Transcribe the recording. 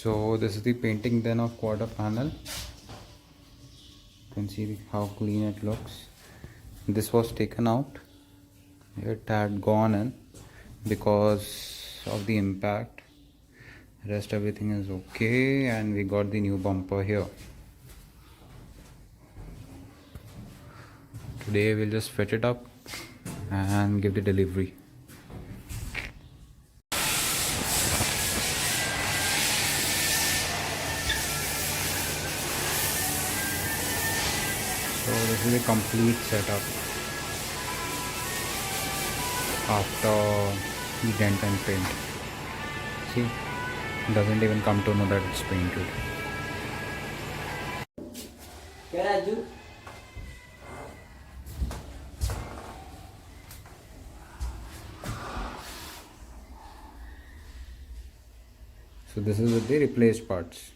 So this is the painting then of quarter panel. You can see how clean it looks. This was taken out. It had gone in because of the impact. Rest everything is okay, and we got the new bumper here. Today we'll just fit it up and give the delivery. So this is a complete setup after the dent and paint. See, doesn't even come to know that it's painted. So this is with the replaced parts.